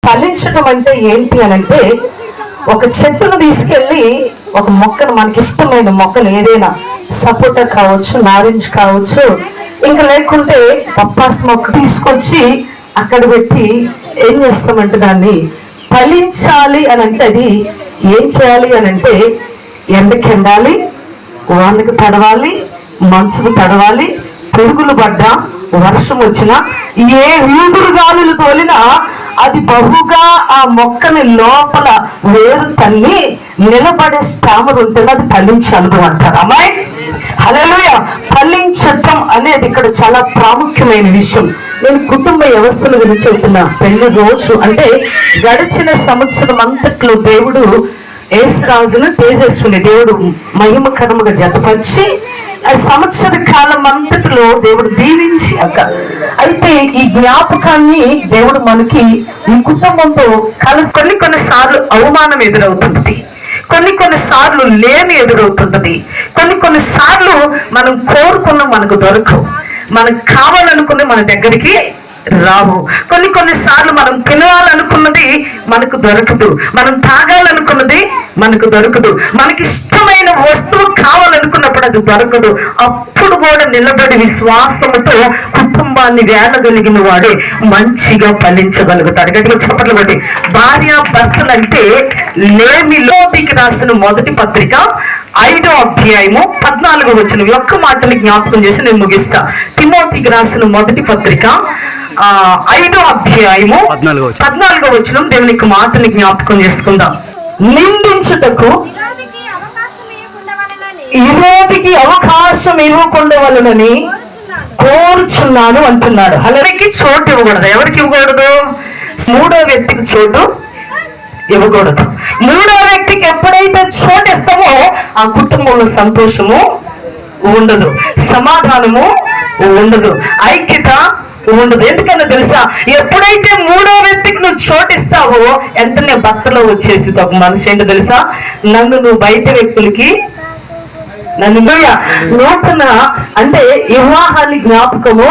ఫలించడం అంటే ఏంటి అని అంటే, ఒక చెట్టును తీసుకెళ్ళి ఒక మొక్కను, మనకి ఇష్టమైన మొక్కను ఏదైనా సపోటా కావచ్చు, నారింజ కావచ్చు, ఇంకా లేకుంటే పప్పాస్ మొక్క తీసుకొచ్చి అక్కడ పెట్టి ఏం చేస్తామంటే దాన్ని ఫలించాలి అని అంటే అది ఏం చేయాలి అని అంటే ఎండకి ఎండాలి, వానకి తడవాలి, మంచుకు తడవాలి, పురుగులు పడ్డా, వర్షం వచ్చినా, ఏ వీగురు గాలులు తోలినా అది బహుగా ఆ మొక్కని లోపల వేరు తల్లి నిలబడే స్టామర్ ఉంటుంది. అది ఫలించాలి అంటారు. అమ్మాయి హల్లెలూయా. ఫలించటం అనేది ఇక్కడ చాలా ప్రాముఖ్యమైన విషయం. నేను కుటుంబ వ్యవస్థల గురించి చెబుతున్నా. పెళ్లి రోజు అంటే గడిచిన సంవత్సరం అంతట్లో దేవుడు యేసురాజును తేజస్సుని దేవుడు మహిమకరముగా జతపరిచి ఆ సంవత్సర కాలం అంతటిలో దేవుడు దీవించి అయితే ఈ జ్ఞాపకాన్ని దేవుడు మనకి ఈ కుటుంబంతో కలిసి కొన్నిసార్లు అవమానం ఎదురవుతుంది, కొన్నిసార్లు లేమి ఎదురవుతుంటది, కొన్నిసార్లు మనం కోరుకున్న మనకు దొరకవు, మనకు కావాలనుకున్న మన దగ్గరికి రావు, కొన్నిసార్లు మనం తినాలనుకున్నది మనకు దొరకదు, మనం తాగాలనుకున్నది మనకు దొరకదు, మనకి ఇష్టమైన వస్తువు కావాలనుకున్నప్పుడు అది దొరకదు. అప్పుడు కూడా నిలబడి విశ్వాసంతో కుటుంబాన్ని వేలగలిగిన వాడే మంచిగా ఫలించగలుగుతాడు. గట్టిగా చెప్పట్లు బట్టి భార్య భర్తలంటే లేమిలోకి రాసిన మొదటి పత్రిక 5వ అధ్యాయము 14వ వచనం ఒక్క మాటని జ్ఞాపకం చేసి నేను ముగిస్తా. తిమోతికి రాసిన మొదటి పత్రిక 5వ అధ్యాయము 14వ వచనం దేవునికి మాటని జ్ఞాపకం చేసుకుందాం. నిందించుటకు విరోధికి అవకాశం ఇవ్వకుండా వలనని కోరుచున్నాను అంటున్నాడు. అలాగే చోటు ఇవ్వకూడదు. ఎవరికి ఇవ్వకూడదు? మూడో వ్యక్తికి చోటు ఇవ్వకూడదు. మూడో వ్యక్తికి ఎప్పుడైతే చోటు ఇస్తామో ఆ కుటుంబంలో సంతోషము ఉండదు, సమాధానము ఉండదు, ఐక్యత ఉండదు. ఎందుకన్నా తెలుసా? ఎప్పుడైతే మూడో వ్యక్తికి నువ్వు చోటిస్తావో వెంటనే భర్తలో వచ్చేసి ఒక మనిషి ఏంటో తెలుసా, నన్ను నువ్వు బయట వ్యక్తులకి నూతన అంటే వివాహాన్ని జ్ఞాపకము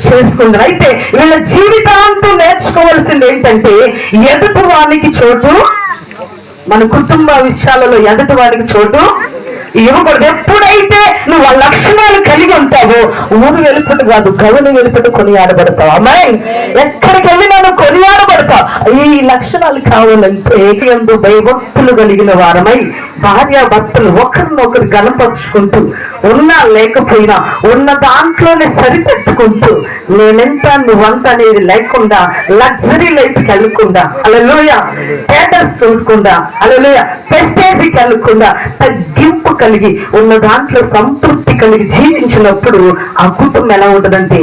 చేసుకుంటారు. అయితే వీళ్ళ జీవితాంతం నేర్చుకోవాల్సింది ఏంటంటే ఎదుటి వానికి చోటు, మన కుటుంబ విషయాలలో ఎదుటి వారికి చోటు ఇవ్వకూడదు. ఎప్పుడైతే నువ్వు ఆ లక్షణాలు కలిగి ఉంటావో ఊరు వెళ్ళిపోతు కాదు, గౌని వెళ్ళిపోతూ కొనియాడబడతావు. అమ్మాయి ఎక్కడికి వెళ్ళినా నువ్వు కొనియాడబడతావు. ఈ లక్షణాలు కావాలంటే ఎందు భయభక్తులు కలిగిన వారమై భార్య భర్తలు ఒకరినొకరు గనపరుచుకుంటూ, ఉన్నా లేకపోయినా ఉన్న దాంట్లోనే సరిపెట్టుకుంటూ, నేనెంత నువ్వంత అనేది లేకుండా లగ్జరీ లైఫ్కి వెళ్ళకుండా, హల్లెలూయా, స్టేటస్ చూడకుండా, హల్లెలూయా, ప్రెస్టేజ్కి వెళ్ళకుండా తగ్గింపు కలిగి ఉన్న దాంట్లో సంతృప్తి కలిగి జీవించినప్పుడు ఆ కుటుంబం ఎలా ఉంటుందంటే